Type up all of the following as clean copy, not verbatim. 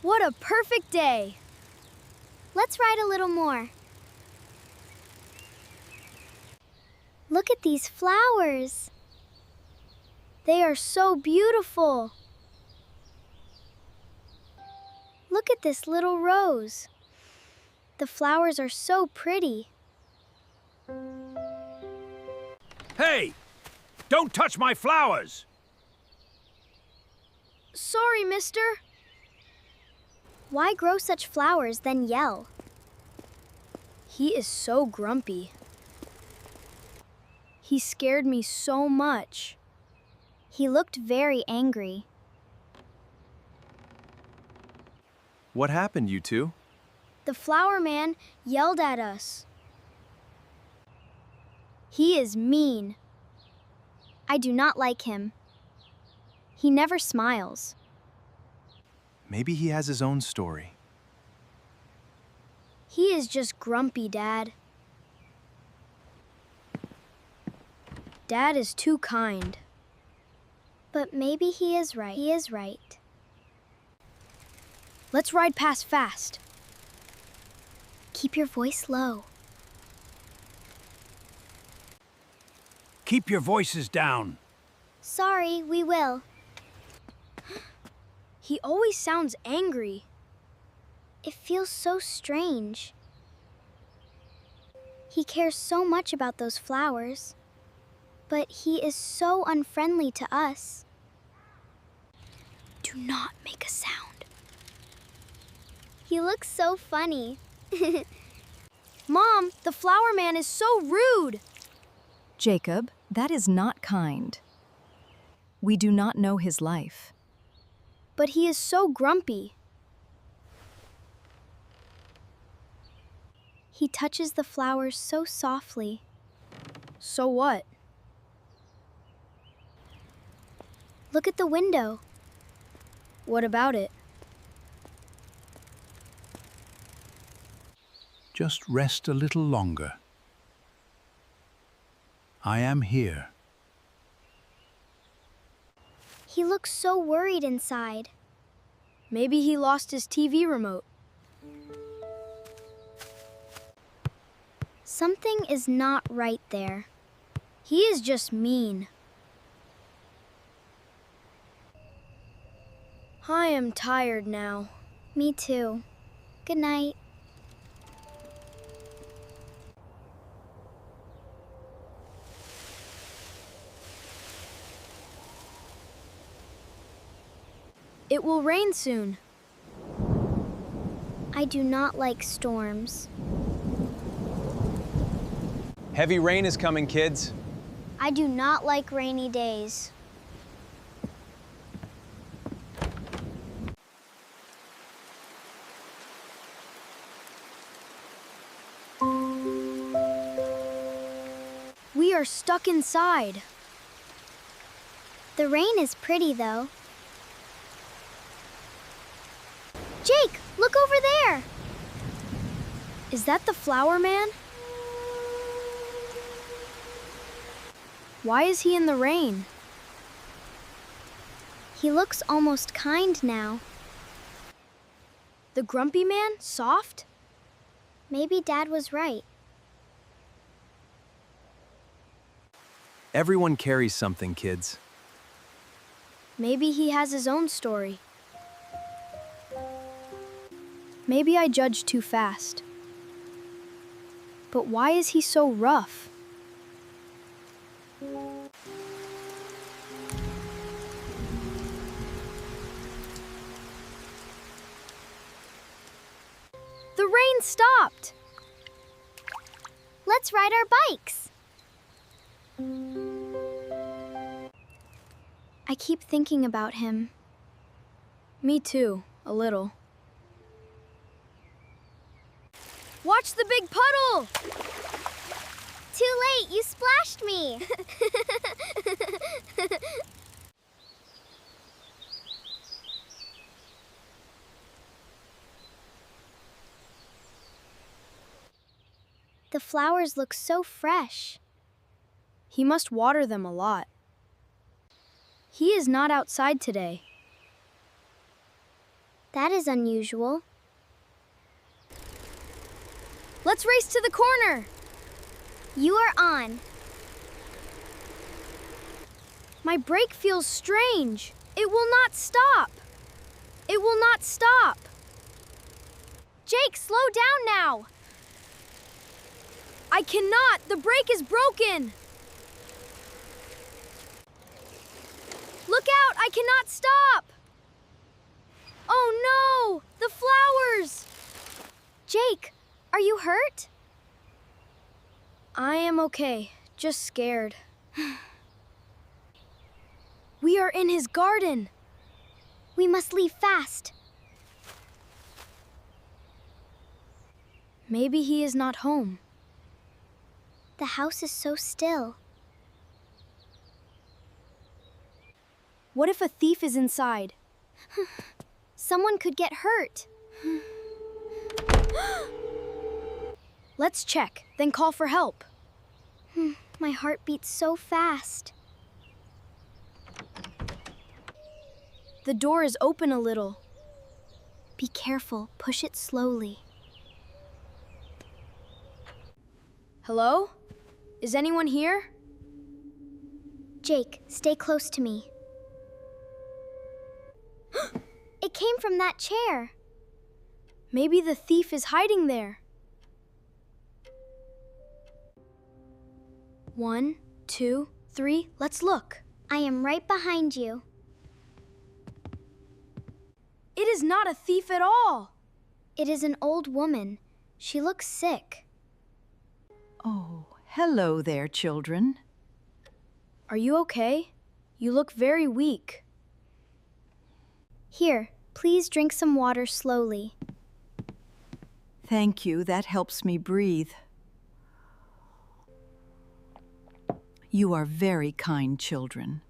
What a perfect day! Let's ride a little more. Look at these flowers. They are so beautiful. Look at this little rose. The flowers are so pretty. Hey! Don't touch my flowers! Sorry, mister. Why grow such flowers, then yell? He is so grumpy. He scared me so much. He looked very angry. What happened, you two? The flower man yelled at us. He is mean. I do not like him. He never smiles. Maybe he has his own story. He is just grumpy, Dad. Dad is too kind. But maybe he is right. He is right. Let's ride past fast. Keep your voice low. Keep your voices down. Sorry, we will. He always sounds angry. It feels so strange. He cares so much about those flowers, but he is so unfriendly to us. Do not make a sound. He looks so funny. Mom, the flower man is so rude. Jacob, that is not kind. We do not know his life. But he is so grumpy. He touches the flowers so softly. So what? Look at the window. What about it? Just rest a little longer. I am here. He looks so worried inside. Maybe he lost his TV remote. Something is not right there. He is just mean. I am tired now. Me too. Good night. It will rain soon. I do not like storms. Heavy rain is coming, kids. I do not like rainy days. We are stuck inside. The rain is pretty, though. Jake, look over there! Is that the flower man? Why is he in the rain? He looks almost kind now. The grumpy man? Soft? Maybe Dad was right. Everyone carries something, kids. Maybe he has his own story. Maybe I judged too fast. But why is he so rough? The rain stopped! Let's ride our bikes! I keep thinking about him. Me too, a little. Watch the big puddle! Too late, you splashed me! The flowers look so fresh. He must water them a lot. He is not outside today. That is unusual. Let's race to the corner. You are on. My brake feels strange. It will not stop. It will not stop. Jake, slow down now. I cannot. The brake is broken. Look out. I cannot stop. Oh no, the flowers. Jake, are you hurt? I am okay, just scared. We are in his garden. We must leave fast. Maybe he is not home. The house is so still. What if a thief is inside? Someone could get hurt. Let's check, then call for help. My heart beats so fast. The door is open a little. Be careful, push it slowly. Hello? Is anyone here? Jake, stay close to me. It came from that chair. Maybe the thief is hiding there. 1, 2, 3, let's look. I am right behind you. It is not a thief at all. It is an old woman. She looks sick. Oh, hello there, children. Are you okay? You look very weak. Here, please drink some water slowly. Thank you, that helps me breathe. You are very kind children.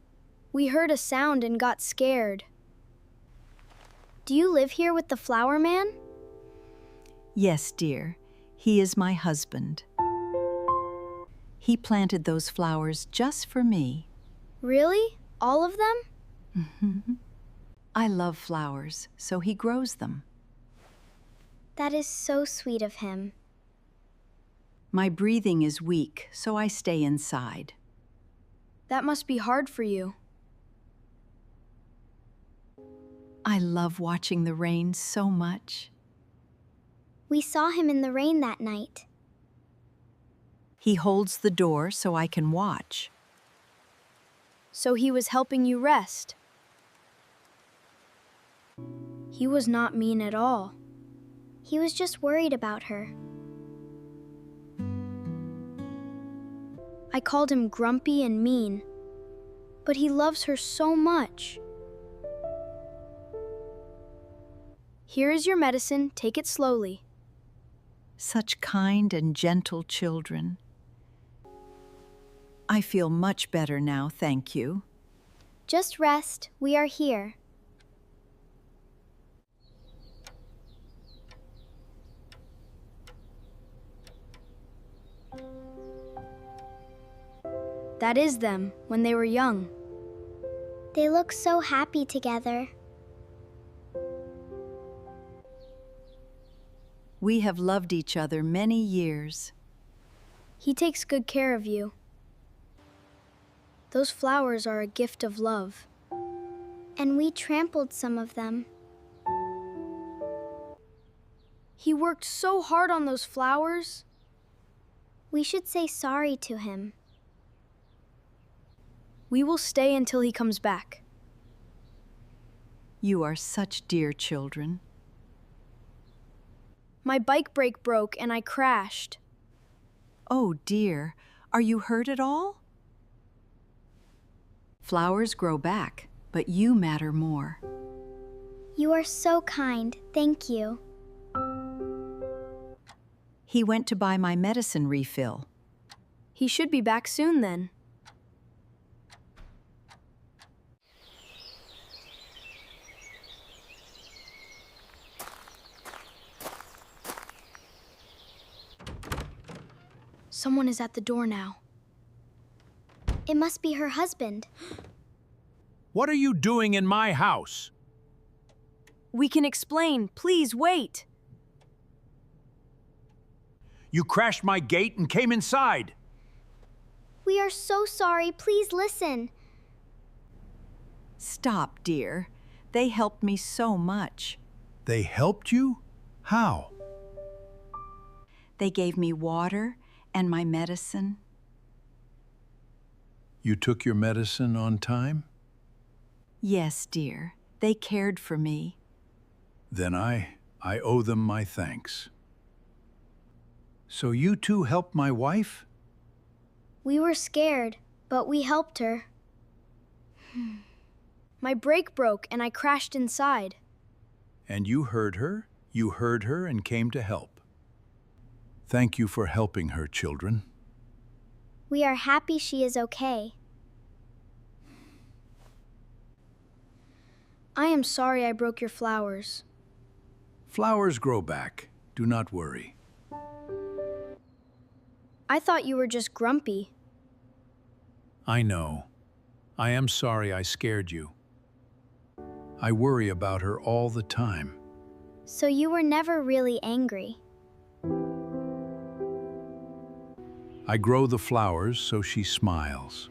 We heard a sound and got scared. Do you live here with the flower man? Yes, dear, he is my husband. He planted those flowers just for me. Really? All of them? I love flowers, so he grows them. That is so sweet of him. My breathing is weak, so I stay inside. That must be hard for you. I love watching the rain so much. We saw him in the rain that night. He holds the door so I can watch. So he was helping you rest. He was not mean at all. He was just worried about her. I called him grumpy and mean, but he loves her so much. Here is your medicine. Take it slowly. Such kind and gentle children. I feel much better now, thank you. Just rest. We are here. That is them, when they were young. They look so happy together. We have loved each other many years. He takes good care of you. Those flowers are a gift of love. And we trampled some of them. He worked so hard on those flowers. We should say sorry to him. We will stay until he comes back. You are such dear children. My bike brake broke and I crashed. Oh dear, are you hurt at all? Flowers grow back, but you matter more. You are so kind. Thank you. He went to buy my medicine refill. He should be back soon then. Someone is at the door now. It must be her husband. What are you doing in my house? We can explain. Please wait. You crashed my gate and came inside. We are so sorry. Please listen. Stop, dear. They helped me so much. They helped you? How? They gave me water and my medicine. You took your medicine on time? Yes, dear. They cared for me. Then I owe them my thanks. So you two helped my wife? We were scared, but we helped her. My brake broke and I crashed inside. And you heard her? You heard her and came to help. Thank you for helping her, children. We are happy she is okay. I am sorry I broke your flowers. Flowers grow back. Do not worry. I thought you were just grumpy. I know. I am sorry I scared you. I worry about her all the time. So you were never really angry. I grow the flowers so she smiles.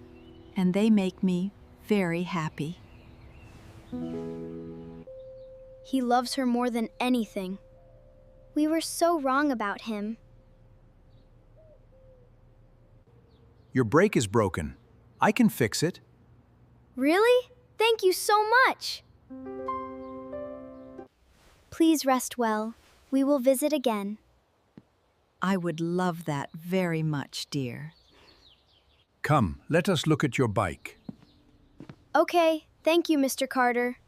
And they make me very happy. He loves her more than anything. We were so wrong about him. Your brake is broken. I can fix it. Really? Thank you so much. Please rest well. We will visit again. I would love that very much, dear. Come, let us look at your bike. Okay, thank you, Mr. Carter.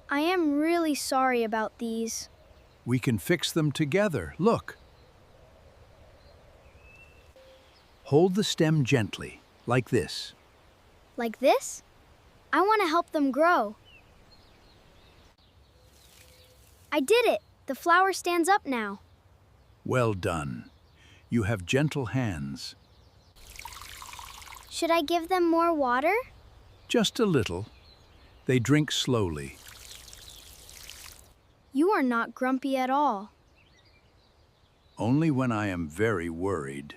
I am really sorry about these. We can fix them together. Look. Hold the stem gently, like this. Like this? I want to help them grow. I did it! The flower stands up now. Well done. You have gentle hands. Should I give them more water? Just a little. They drink slowly. You are not grumpy at all. Only when I am very worried.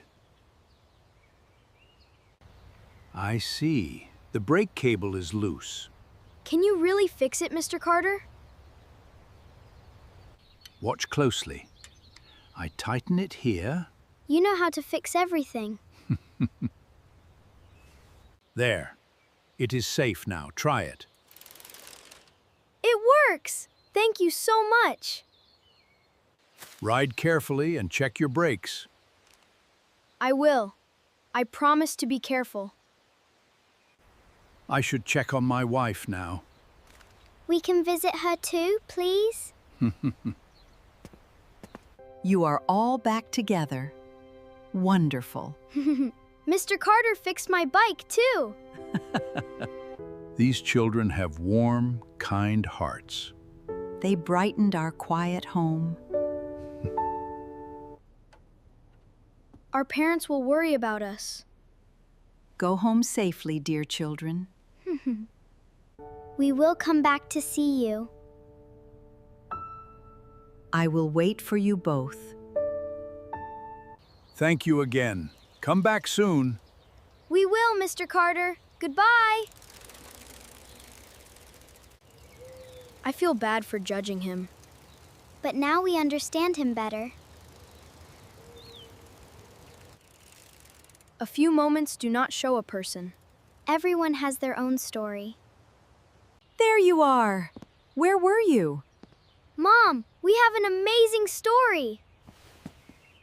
I see. The brake cable is loose. Can you really fix it, Mr. Carter? Watch closely. I tighten it here. You know how to fix everything. There. It is safe now. Try it. It works! Thank you so much. Ride carefully and check your brakes. I will. I promise to be careful. I should check on my wife now. We can visit her too, please? You are all back together. Wonderful. Mr. Carter fixed my bike too. These children have warm, kind hearts. They brightened our quiet home. Our parents will worry about us. Go home safely, dear children. We will come back to see you. I will wait for you both. Thank you again. Come back soon. We will, Mr. Carter. Goodbye. I feel bad for judging him. But now we understand him better. A few moments do not show a person. Everyone has their own story. There you are. Where were you? Mom, we have an amazing story.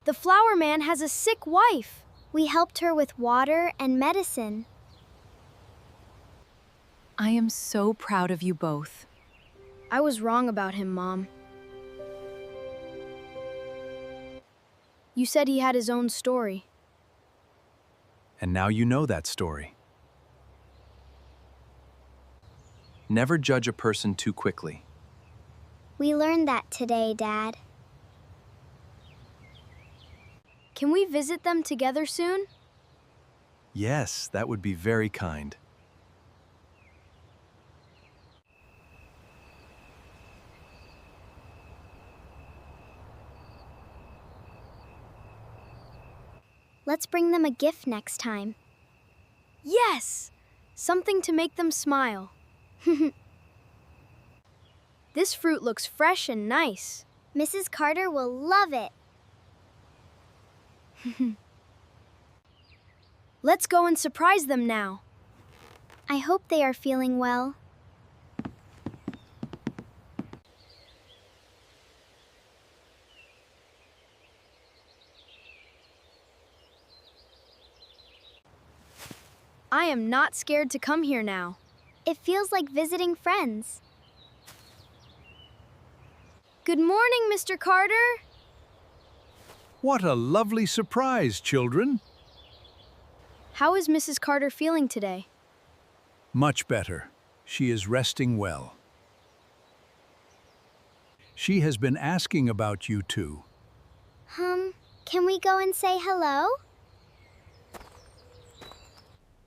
The flower man has a sick wife. We helped her with water and medicine. I am so proud of you both. I was wrong about him, Mom. You said he had his own story. And now you know that story. Never judge a person too quickly. We learned that today, Dad. Can we visit them together soon? Yes, that would be very kind. Let's bring them a gift next time. Yes! Something to make them smile. This fruit looks fresh and nice. Mrs. Carter will love it. Let's go and surprise them now. I hope they are feeling well. I am not scared to come here now. It feels like visiting friends. Good morning, Mr. Carter. What a lovely surprise, children. How is Mrs. Carter feeling today? Much better. She is resting well. She has been asking about you two. Can we go and say hello?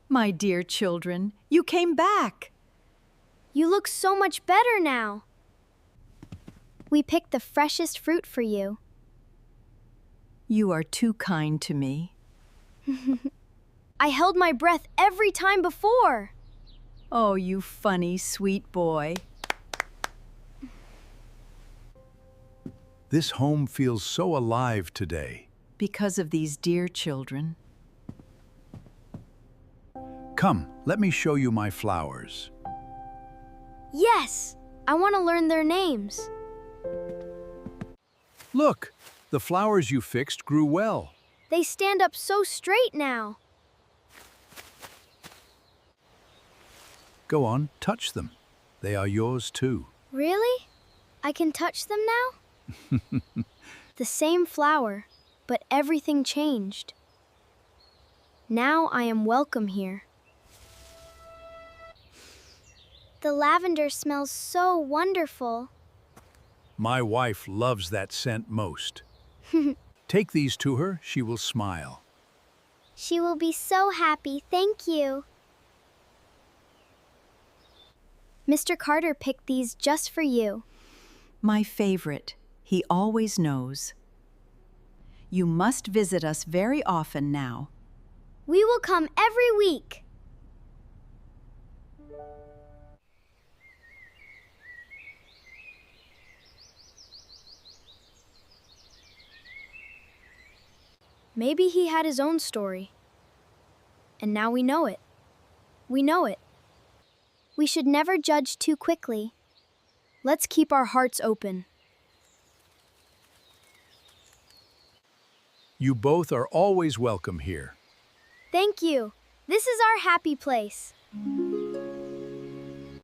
My dear children, you came back. You look so much better now. We picked the freshest fruit for you. You are too kind to me. I held my breath every time before. Oh, you funny, sweet boy. This home feels so alive today. Because of these dear children. Come, let me show you my flowers. Yes! I want to learn their names. Look, the flowers you fixed grew well. They stand up so straight now. Go on, touch them. They are yours too. Really? I can touch them now? The same flower, but everything changed. Now I am welcome here. The lavender smells so wonderful. My wife loves that scent most. Take these to her, she will smile. She will be so happy, thank you. Mr. Carter picked these just for you. My favorite. He always knows. You must visit us very often now. We will come every week. Maybe he had his own story. And now we know it. We know it. We should never judge too quickly. Let's keep our hearts open. You both are always welcome here. Thank you. This is our happy place.